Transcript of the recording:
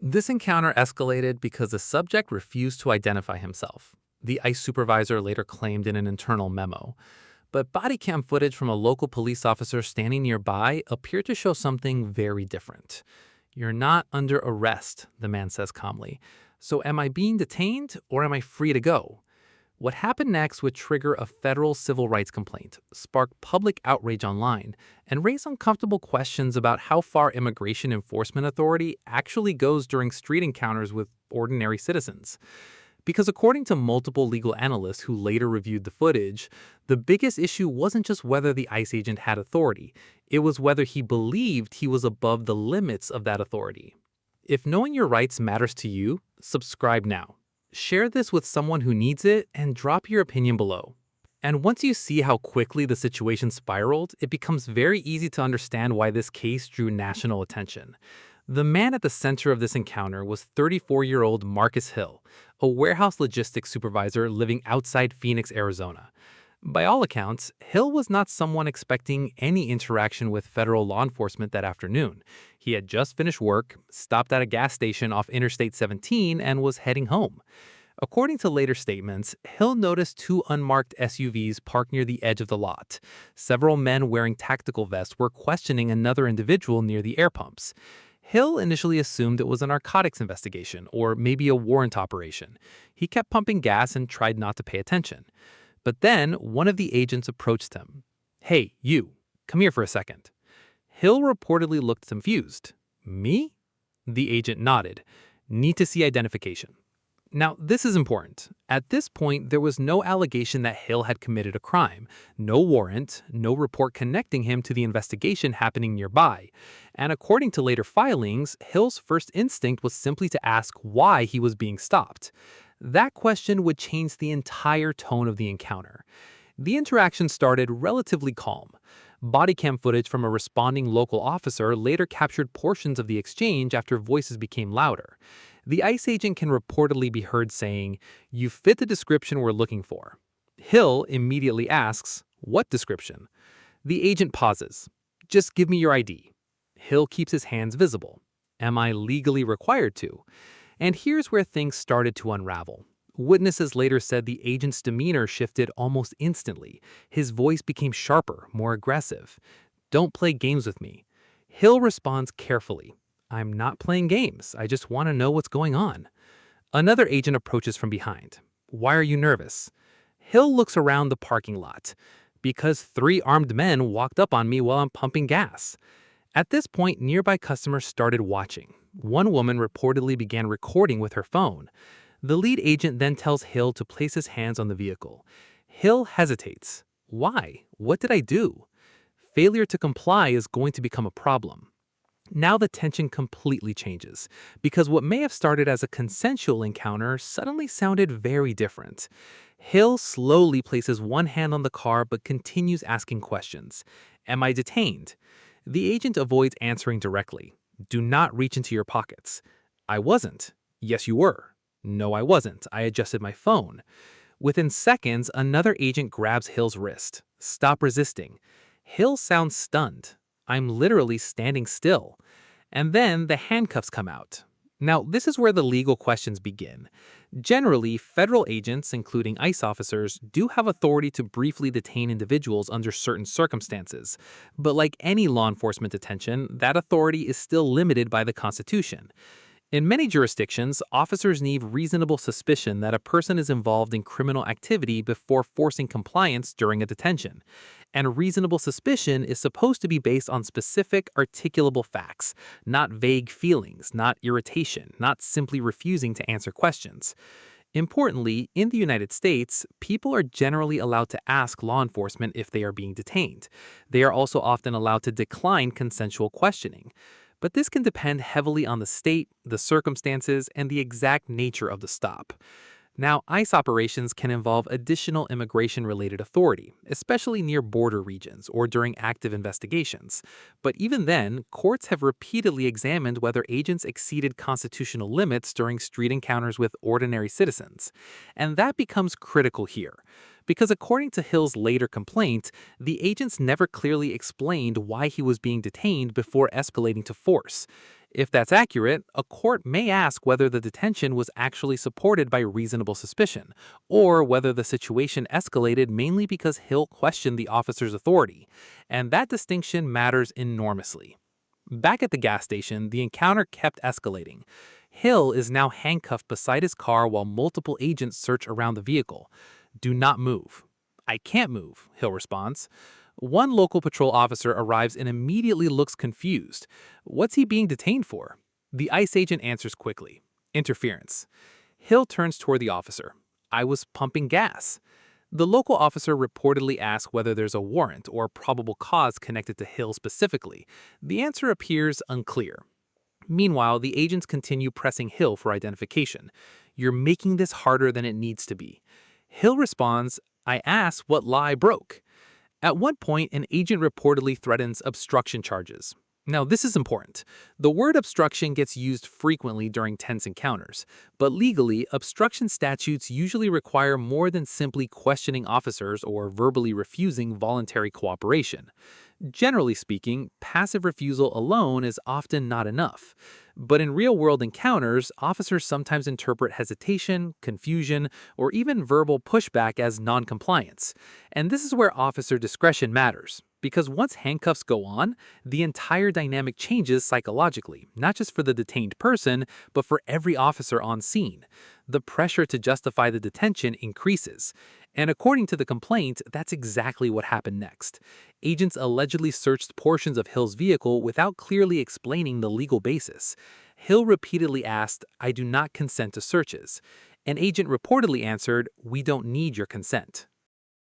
This encounter escalated because the subject refused to identify himself. The ICE supervisor later claimed in an internal memo. But body cam footage from a local police officer standing nearby appeared to show something very different. "You're not under arrest," the man says calmly. "So am I being detained or am I free to go?" What happened next would trigger a federal civil rights complaint, spark public outrage online, and raise uncomfortable questions about how far immigration enforcement authority actually goes during street encounters with ordinary citizens. Because according to multiple legal analysts who later reviewed the footage, the biggest issue wasn't just whether the ICE agent had authority, it was whether he believed he was above the limits of that authority. If knowing your rights matters to you, subscribe now. Share this with someone who needs it and drop your opinion below. And once you see how quickly the situation spiraled, it becomes very easy to understand why this case drew national attention. The man at the center of this encounter was 34-year-old Marcus Hill, a warehouse logistics supervisor living outside Phoenix, Arizona. By all accounts, Hill was not someone expecting any interaction with federal law enforcement that afternoon. He had just finished work, stopped at a gas station off Interstate 17, and was heading home. According to later statements, Hill noticed two unmarked SUVs parked near the edge of the lot. Several men wearing tactical vests were questioning another individual near the air pumps. Hill initially assumed it was a narcotics investigation or maybe a warrant operation. He kept pumping gas and tried not to pay attention. But then one of the agents approached him. "Hey, you, come here for a second." Hill reportedly looked confused. "Me?" The agent nodded. "Need to see identification." Now, this is important. At this point, there was no allegation that Hill had committed a crime, no warrant, no report connecting him to the investigation happening nearby. And according to later filings, Hill's first instinct was simply to ask why he was being stopped. That question would change the entire tone of the encounter. The interaction started relatively calm. Body cam footage from a responding local officer later captured portions of the exchange after voices became louder. The ICE agent can reportedly be heard saying, "You fit the description we're looking for." Hill immediately asks, "What description?" The agent pauses. "Just give me your ID." Hill keeps his hands visible. "Am I legally required to?" And here's where things started to unravel. Witnesses later said the agent's demeanor shifted almost instantly. His voice became sharper, more aggressive. "Don't play games with me." Hill responds carefully. "I'm not playing games. I just want to know what's going on." Another agent approaches from behind. "Why are you nervous?" Hill looks around the parking lot. "Because three armed men walked up on me while I'm pumping gas." At this point, nearby customers started watching. One woman reportedly began recording with her phone. The lead agent then tells Hill to place his hands on the vehicle. Hill hesitates. "Why? What did I do?" Failure to comply is going to become a problem. Now the tension completely changes, because what may have started as a consensual encounter suddenly sounded very different. Hill slowly places one hand on the car but continues asking questions. "Am I detained?" The agent avoids answering directly. "Do not reach into your pockets." "I wasn't." "Yes, you were." "No, I wasn't. I adjusted my phone." Within seconds, another agent grabs Hill's wrist. "Stop resisting." Hill sounds stunned. "I'm literally standing still." And then the handcuffs come out. Now, this is where the legal questions begin. Generally, federal agents, including ICE officers, do have authority to briefly detain individuals under certain circumstances. But like any law enforcement detention, that authority is still limited by the Constitution. In many jurisdictions, officers need reasonable suspicion that a person is involved in criminal activity before forcing compliance during a detention. And reasonable suspicion is supposed to be based on specific, articulable facts, not vague feelings, not irritation, not simply refusing to answer questions. Importantly, in the United States, people are generally allowed to ask law enforcement if they are being detained. They are also often allowed to decline consensual questioning. But this can depend heavily on the state, the circumstances, and the exact nature of the stop. Now, ICE operations can involve additional immigration-related authority, especially near border regions or during active investigations. But even then, courts have repeatedly examined whether agents exceeded constitutional limits during street encounters with ordinary citizens. And that becomes critical here. Because according to Hill's later complaint, the agents never clearly explained why he was being detained before escalating to force. If that's accurate, a court may ask whether the detention was actually supported by reasonable suspicion, or whether the situation escalated mainly because Hill questioned the officer's authority, and that distinction matters enormously. Back at the gas station, the encounter kept escalating. Hill is now handcuffed beside his car while multiple agents search around the vehicle. "Do not move." "I can't move," Hill responds. One local patrol officer arrives and immediately looks confused. What's he being detained for? The ICE agent answers quickly: interference. Hill turns toward the officer. "I was pumping gas." The local officer reportedly asks whether there's a warrant or probable cause connected to Hill specifically. The answer appears unclear. Meanwhile, the agents continue pressing Hill for identification. "You're making this harder than it needs to be." Hill responds, "I asked what law I broke." At one point, an agent reportedly threatens obstruction charges. Now, this is important. The word obstruction gets used frequently during tense encounters, but legally, obstruction statutes usually require more than simply questioning officers or verbally refusing voluntary cooperation. Generally speaking, passive refusal alone is often not enough. But in real-world encounters, officers sometimes interpret hesitation, confusion, or even verbal pushback as noncompliance. And this is where officer discretion matters. Because once handcuffs go on, the entire dynamic changes psychologically, not just for the detained person, but for every officer on scene. The pressure to justify the detention increases. And according to the complaint, that's exactly what happened next. Agents allegedly searched portions of Hill's vehicle without clearly explaining the legal basis. Hill repeatedly asked, "I do not consent to searches." An agent reportedly answered, "We don't need your consent."